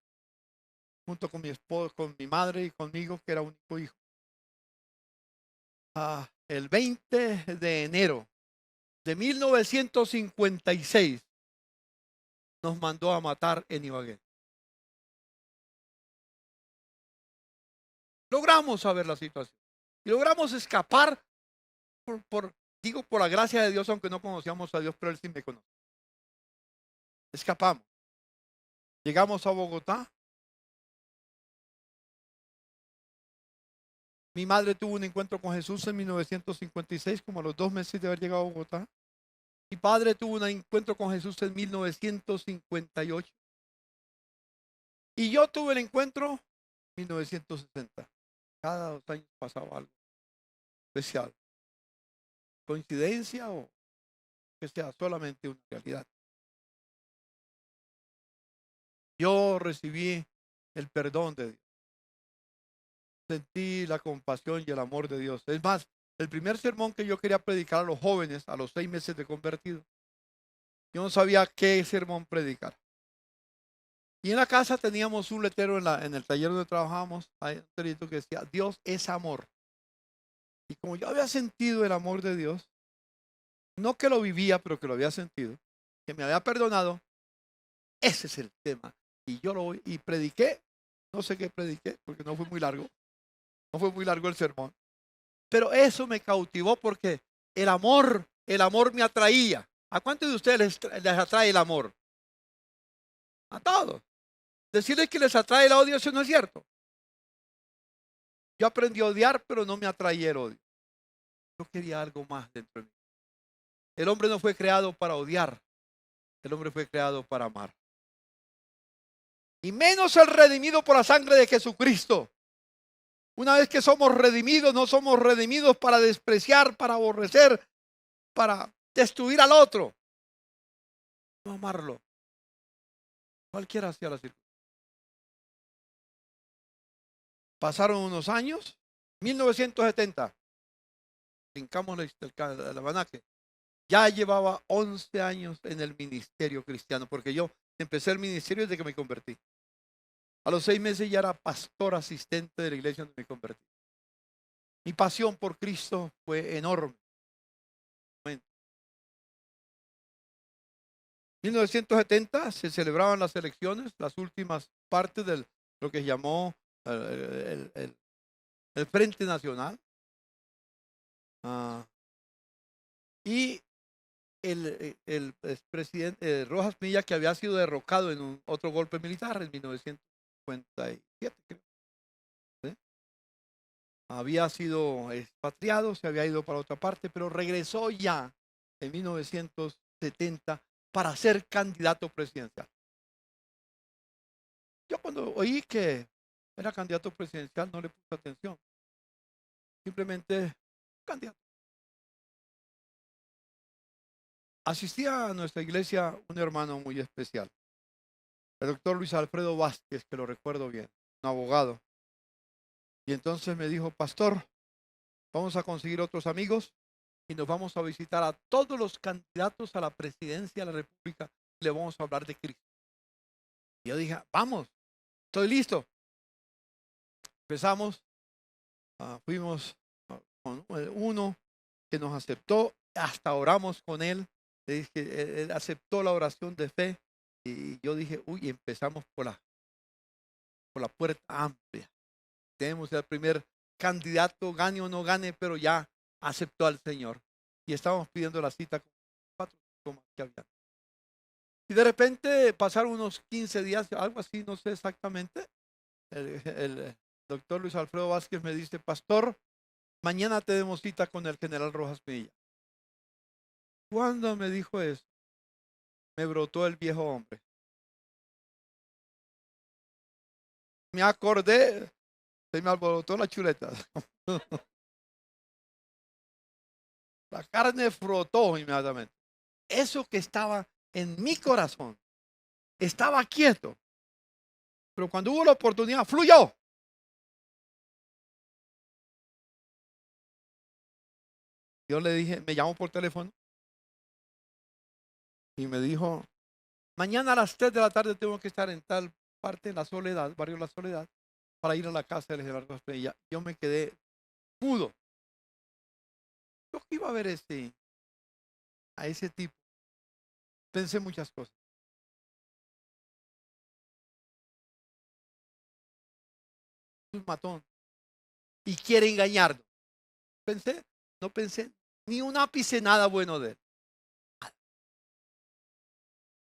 junto con mi esposo, con mi madre y conmigo, que era único hijo. El 20 de enero de 1956 nos mandó a matar en Ibagué. Logramos saber la situación y logramos escapar digo por la gracia de Dios, aunque no conocíamos a Dios, pero Él sí me conoce. Escapamos. Llegamos a Bogotá. Mi madre tuvo un encuentro con Jesús en 1956, como a los 2 meses de haber llegado a Bogotá. Mi padre tuvo un encuentro con Jesús en 1958. Y yo tuve el encuentro en 1960. Cada 2 años pasaba algo especial. ¿Coincidencia o que sea solamente una realidad? Yo recibí el perdón de Dios. Sentí la compasión y el amor de Dios. Es más, el primer sermón que yo quería predicar a los jóvenes a los 6 meses de convertido, yo no sabía qué sermón predicar. Y en la casa teníamos un letrero en el taller donde trabajábamos, hay un letrerito que decía, Dios es amor. Y como yo había sentido el amor de Dios, no que lo vivía, pero que lo había sentido, que me había perdonado, ese es el tema. Y yo y prediqué, no sé qué prediqué, porque no fue muy largo el sermón. Pero eso me cautivó porque el amor me atraía. ¿A cuántos de ustedes les atrae el amor? A todos. Decirles que les atrae el odio, eso no es cierto. Yo aprendí a odiar, pero no me atraía el odio. Yo quería algo más dentro de mí. El hombre no fue creado para odiar. El hombre fue creado para amar. Y menos el redimido por la sangre de Jesucristo. Una vez que somos redimidos, no somos redimidos para despreciar, para aborrecer, para destruir al otro. No amarlo. Cualquiera sea la circunstancia. Pasaron unos años, 1970. Brincamos el almanaque. Ya llevaba 11 años en el ministerio cristiano, porque yo empecé el ministerio desde que me convertí. A los 6 meses ya era pastor asistente de la iglesia donde me convertí. Mi pasión por Cristo fue enorme. En 1970 se celebraban las elecciones, las últimas partes de lo que se llamó el Frente Nacional. Y el expresidente Rojas Pinilla, que había sido derrocado en otro golpe militar en 1957, creo. ¿Sí? Había sido expatriado, se había ido para otra parte, pero regresó ya en 1970 para ser candidato presidencial. Yo cuando oí que era candidato presidencial no le puse atención. Simplemente candidato. Asistía a nuestra iglesia un hermano muy especial, el doctor Luis Alfredo Vázquez, que lo recuerdo bien, un abogado. Y entonces me dijo, pastor, vamos a conseguir otros amigos y nos vamos a visitar a todos los candidatos a la presidencia de la República y le vamos a hablar de Cristo. Y yo dije, vamos, estoy listo. Empezamos, fuimos con uno que nos aceptó, hasta oramos con él. Le dije, él aceptó la oración de fe y yo dije, uy, empezamos por la puerta amplia. Tenemos el primer candidato, gane o no gane, pero ya aceptó al Señor. Y estábamos pidiendo la cita con 4 más que había. Y de repente pasaron unos 15 días, algo así, no sé exactamente. doctor Luis Alfredo Vázquez me dice, pastor, mañana tenemos cita con el general Rojas Pinilla. Cuando me dijo eso, me brotó el viejo hombre. Me acordé, se me alborotó la chuleta. La carne frotó inmediatamente. Eso que estaba en mi corazón estaba quieto, pero cuando hubo la oportunidad, fluyó. Yo le dije, me llamó por teléfono y me dijo, mañana a las 3 de la tarde tengo que estar en tal parte de La Soledad, barrio La Soledad, para ir a la casa del general Rojas Pinilla. Yo me quedé mudo. Yo que iba a ver a ese tipo. Pensé muchas cosas. Es un matón y quiere engañarnos. No pensé ni un ápice nada bueno de él.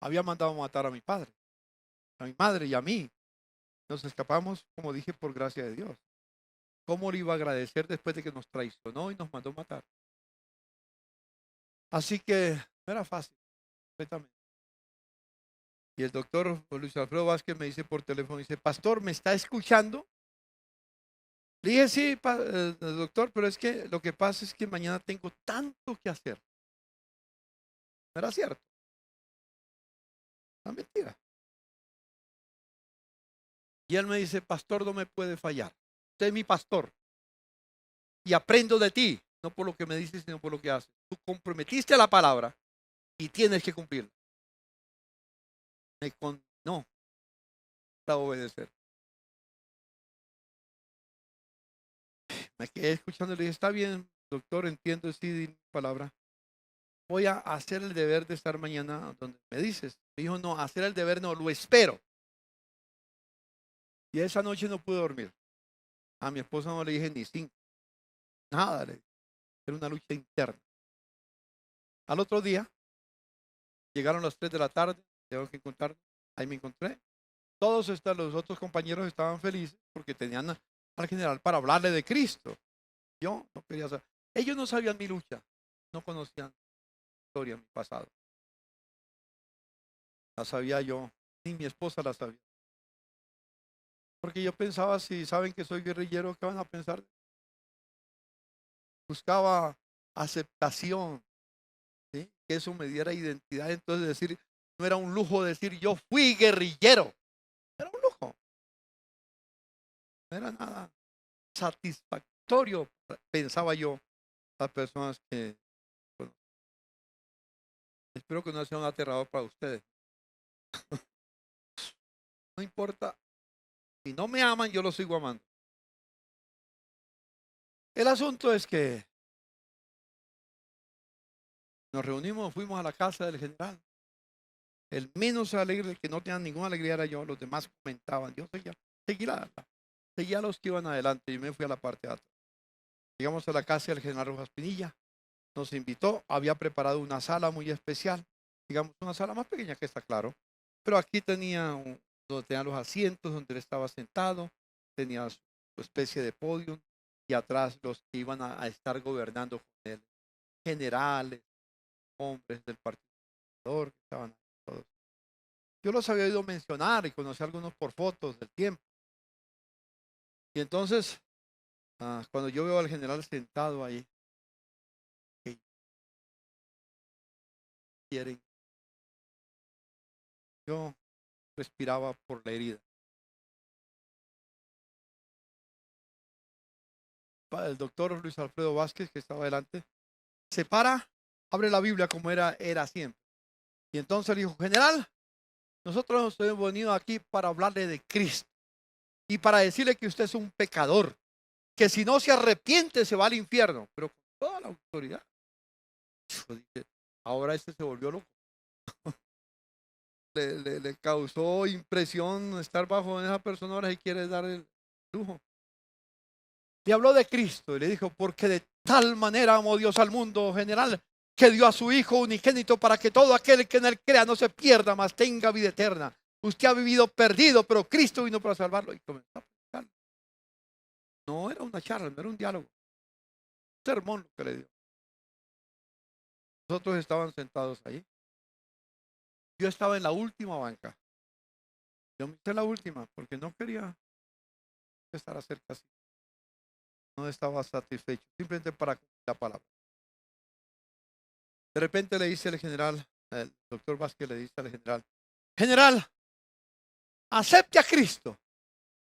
Había mandado matar a mi padre, a mi madre y a mí. Nos escapamos, como dije, por gracia de Dios. ¿Cómo le iba a agradecer después de que nos traicionó y nos mandó matar? Así que no era fácil, completamente. Y el doctor Luis Alfredo Vázquez me dice por teléfono, dice, pastor, ¿me está escuchando? Le dije, sí, doctor, pero es que lo que pasa es que mañana tengo tanto que hacer. ¿No era cierto? Una mentira. Y él me dice, pastor, no me puede fallar. Usted es mi pastor. Y aprendo de ti, no por lo que me dices, sino por lo que haces. Tú comprometiste la palabra y tienes que cumplirla. No, para obedecer. Me quedé escuchando y le dije, está bien, doctor, entiendo, sí, palabra. Voy a hacer el deber de estar mañana donde me dices. Me dijo, no, hacer el deber no, lo espero. Y esa noche no pude dormir. A mi esposa no le dije ni 5. Nada, era una lucha interna. Al otro día, llegaron las 3 de la tarde, tengo que encontrar, ahí me encontré. Todos los otros compañeros estaban felices porque tenían al general para hablarle de Cristo. Yo no quería saber. Ellos no sabían mi lucha, no conocían mi historia, mi pasado. La sabía yo, ni mi esposa la sabía. Porque yo pensaba, si saben que soy guerrillero, ¿qué van a pensar? Buscaba aceptación, ¿sí? Que eso me diera identidad. Entonces decir, no era un lujo decir yo fui guerrillero. Era un lujo. No era nada satisfactorio, pensaba yo, las personas que, bueno, espero que no sea un aterrador para ustedes. No importa, si no me aman, yo los sigo amando. El asunto es que nos reunimos, fuimos a la casa del general. El menos alegre, el que no tenía ninguna alegría era yo. Los demás comentaban. Yo seguía a los que iban adelante y me fui a la parte de atrás. Llegamos a la casa del general Rojas Pinilla. Nos invitó, había preparado una sala muy especial. Digamos, una sala más pequeña que está claro. Pero aquí tenía donde tenían los asientos, donde él estaba sentado. Tenía su especie de podio. Y atrás los que iban a estar gobernando con él. Generales, hombres del Partido Conservador, que estaban todos. Yo los había oído mencionar y conocí a algunos por fotos del tiempo. Y entonces, cuando yo veo al general sentado ahí, ¿qué quieren? Yo respiraba por la herida. El doctor Luis Alfredo Vázquez, que estaba adelante, se para, abre la Biblia como era siempre. Y entonces le dijo, general, nosotros nos hemos venido aquí para hablarle de Cristo y para decirle que usted es un pecador, que si no se arrepiente se va al infierno, pero con toda la autoridad. Yo dije, ahora este se volvió loco. Le causó impresión estar bajo esa persona, ahora y quiere dar el lujo. Le habló de Cristo y le dijo, porque de tal manera amó Dios al mundo, general, que dio a su Hijo unigénito para que todo aquel que en él crea no se pierda, mas tenga vida eterna. Usted ha vivido perdido, pero Cristo vino para salvarlo. Y comenzó a predicar. No era una charla, no era un diálogo. Un sermón lo que le dio. Nosotros estaban sentados ahí. Yo estaba en la última banca. Yo me hice la última porque no quería estar cerca así. No estaba satisfecho, simplemente para cumplir la palabra. De repente le dice el general, el doctor Vázquez le dice al general, general, acepte a Cristo.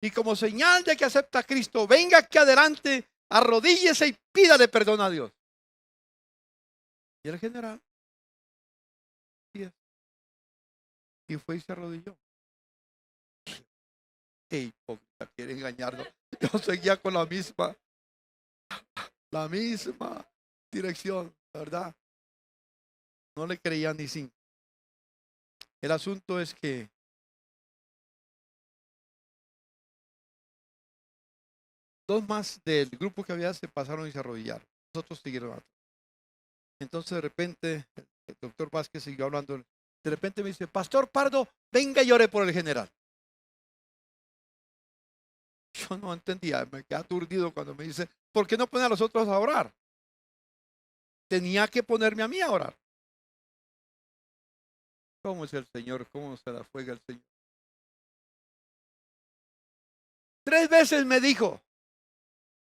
Y como señal de que acepta a Cristo, venga aquí adelante, arrodíllese y pídale perdón a Dios. Y el general, y fue y se arrodilló. Qué hipócrita, quiere engañarnos. Yo seguía con la misma dirección, ¿verdad? No le creía ni cinco. El asunto es que dos más del grupo que había se pasaron y se arrodillaron. Nosotros siguieron atrás. Entonces de repente el doctor Vázquez siguió hablando. De repente me dice, Pastor Pardo, venga y ore por el general. Yo no entendía, me quedé aturdido cuando me dice, ¿por qué no pone a los otros a orar? Tenía que ponerme a mí a orar. ¿Cómo es el Señor? ¿Cómo se la juega el Señor? 3 veces me dijo.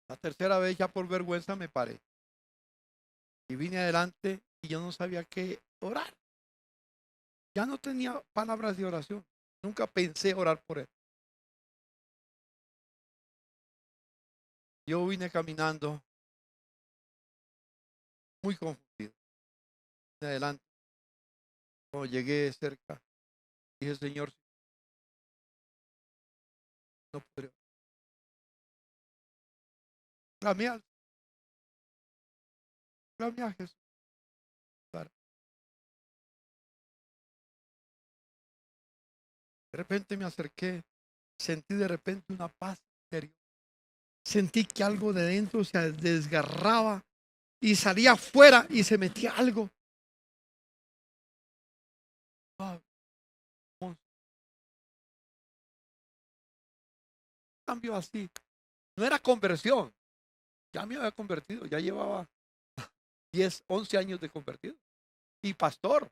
La tercera vez ya por vergüenza me paré. Y vine adelante y yo no sabía qué orar. Ya no tenía palabras de oración. Nunca pensé orar por él. Yo vine caminando muy confundido. Vine adelante. Cuando llegué cerca, dije, Señor, no podré. Clamé a Jesús. De repente me acerqué, sentí de repente una paz interior. Sentí que algo de dentro se desgarraba y salía afuera y se metía algo. Un cambio así. No era conversión. Ya me había convertido. Ya llevaba 10, 11 años de convertido. Y pastor.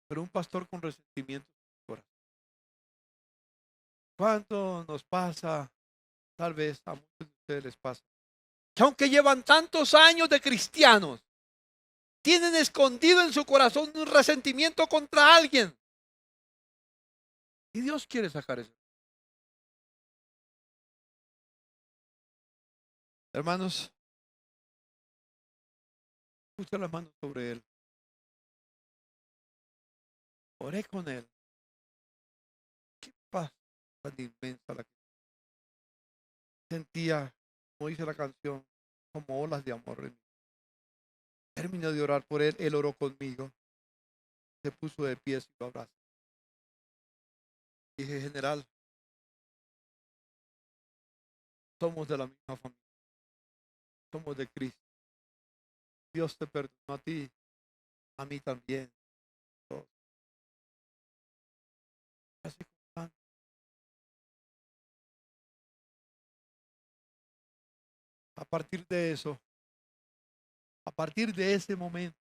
Pero un pastor con resentimiento en su corazón. ¿Cuánto nos pasa? Tal vez a muchos de ustedes les pasa. Que aunque llevan tantos años de cristianos, tienen escondido en su corazón un resentimiento contra alguien. Y Dios quiere sacar eso. Hermanos, puse las manos sobre él. Oré con él. Qué paz tan inmensa la que sentía, como dice la canción, como olas de amor en mí. Terminé de orar por él, él oró conmigo. Se puso de pies y lo abrazó. Dije, general, somos de la misma familia. Somos de Cristo. Dios te perdonó a ti, a mí también. Todos. Así como a partir de eso, a partir de ese momento,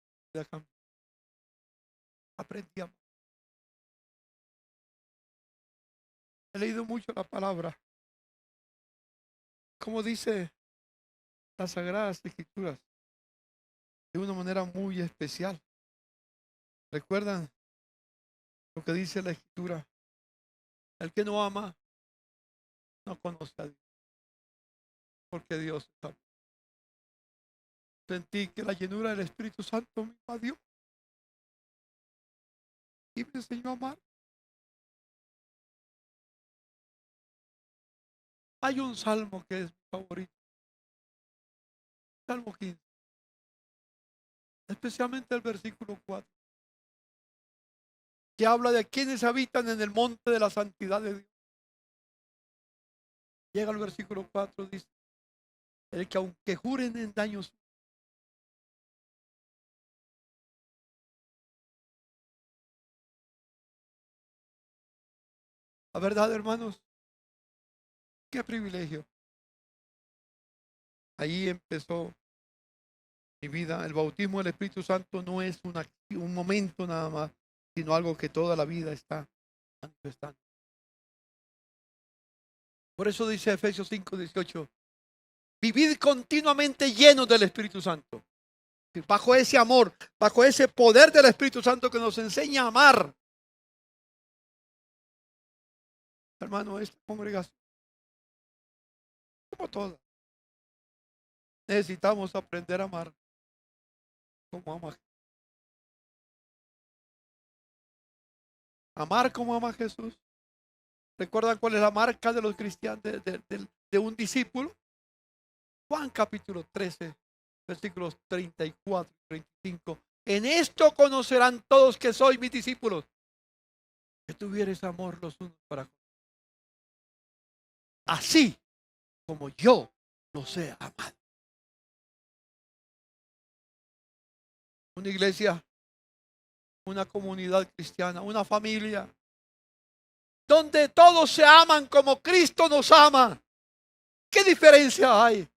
aprendí a amar. He leído mucho la palabra. Como dice las Sagradas Escrituras, de una manera muy especial. ¿Recuerdan lo que dice la Escritura? El que no ama, no conoce a Dios, porque Dios es amor. Sentí que la llenura del Espíritu Santo me invadió y me enseñó a amar. Hay un salmo que es mi favorito, Salmo 15, especialmente el versículo 4, que habla de quienes habitan en el monte de la santidad de Dios. Llega al versículo 4, dice, el que aunque juren en daños, la verdad, hermanos, Qué privilegio. Ahí empezó mi vida. El bautismo del Espíritu Santo no es un momento nada más, sino algo que toda la vida está manifestando. Por eso dice Efesios 5:18, vivid continuamente llenos del Espíritu Santo. Bajo ese amor, bajo ese poder del Espíritu Santo que nos enseña a amar. Hermano, esta congregación, como todas, necesitamos aprender a amar como ama. Amar como ama Jesús. ¿Recuerdan cuál es la marca de los cristianos, de un discípulo? Juan capítulo 13, versículos 34 y 35. En esto conocerán todos que sois mis discípulos, que tuvieres amor los unos para con otros, así como yo los he amado. Una iglesia, una comunidad cristiana, una familia, donde todos se aman como Cristo nos ama. ¿Qué diferencia hay?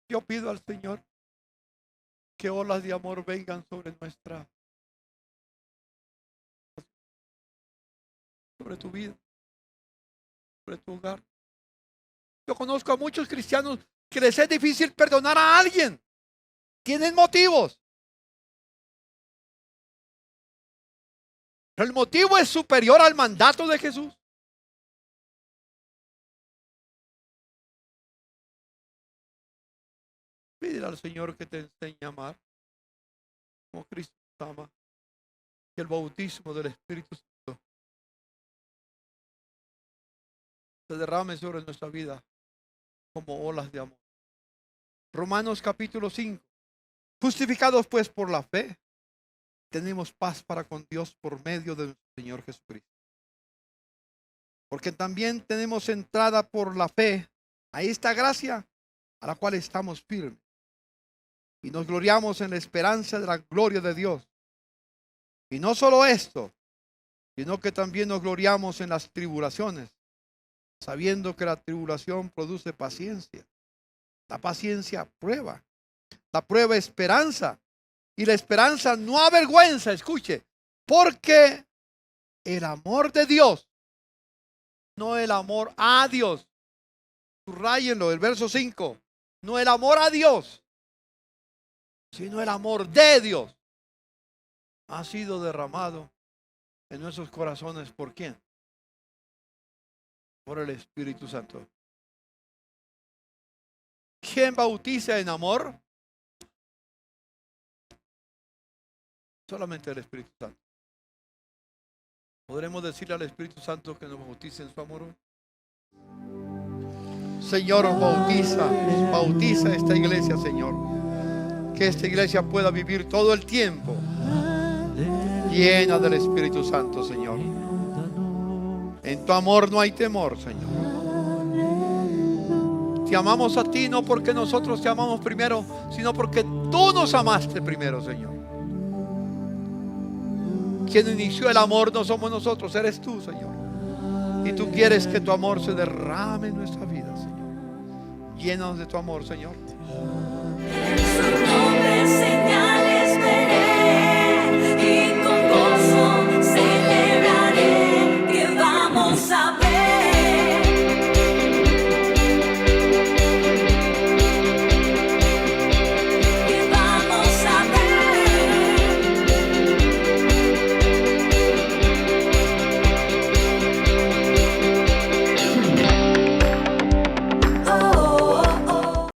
Yo pido al Señor que olas de amor vengan sobre sobre tu vida, sobre tu hogar. Yo conozco a muchos cristianos que les es difícil perdonar a alguien. Tienen motivos. Pero el motivo es superior al mandato de Jesús. Pídele al Señor que te enseñe a amar como Cristo nos ama. Que el bautismo del Espíritu Santo se derrame sobre nuestra vida como olas de amor. Romanos capítulo 5. Justificados pues por la fe, tenemos paz para con Dios por medio de nuestro Señor Jesucristo. Porque también tenemos entrada por la fe a esta gracia a la cual estamos firmes. Y nos gloriamos en la esperanza de la gloria de Dios. Y no solo esto, sino que también nos gloriamos en las tribulaciones, sabiendo que la tribulación produce paciencia. La paciencia prueba. La prueba esperanza. Y la esperanza no avergüenza, escuche, porque el amor de Dios, no el amor a Dios. Subrayenlo, el verso 5. No el amor a Dios, sino el amor de Dios ha sido derramado en nuestros corazones. ¿Por quién? Por el Espíritu Santo. ¿Quién bautiza en amor? Solamente el Espíritu Santo. ¿Podremos decirle al Espíritu Santo que nos bautice en su amor? Señor, bautiza esta iglesia, Señor. Que esta iglesia pueda vivir todo el tiempo llena del Espíritu Santo, Señor. En tu amor no hay temor, Señor. Te amamos a ti no porque nosotros te amamos primero, sino porque tú nos amaste primero, Señor. Quien inició el amor no somos nosotros, eres tú, Señor. Y tú quieres que tu amor se derrame en nuestra vida, Señor. Llénanos de tu amor, Señor. En su nombre, Señor.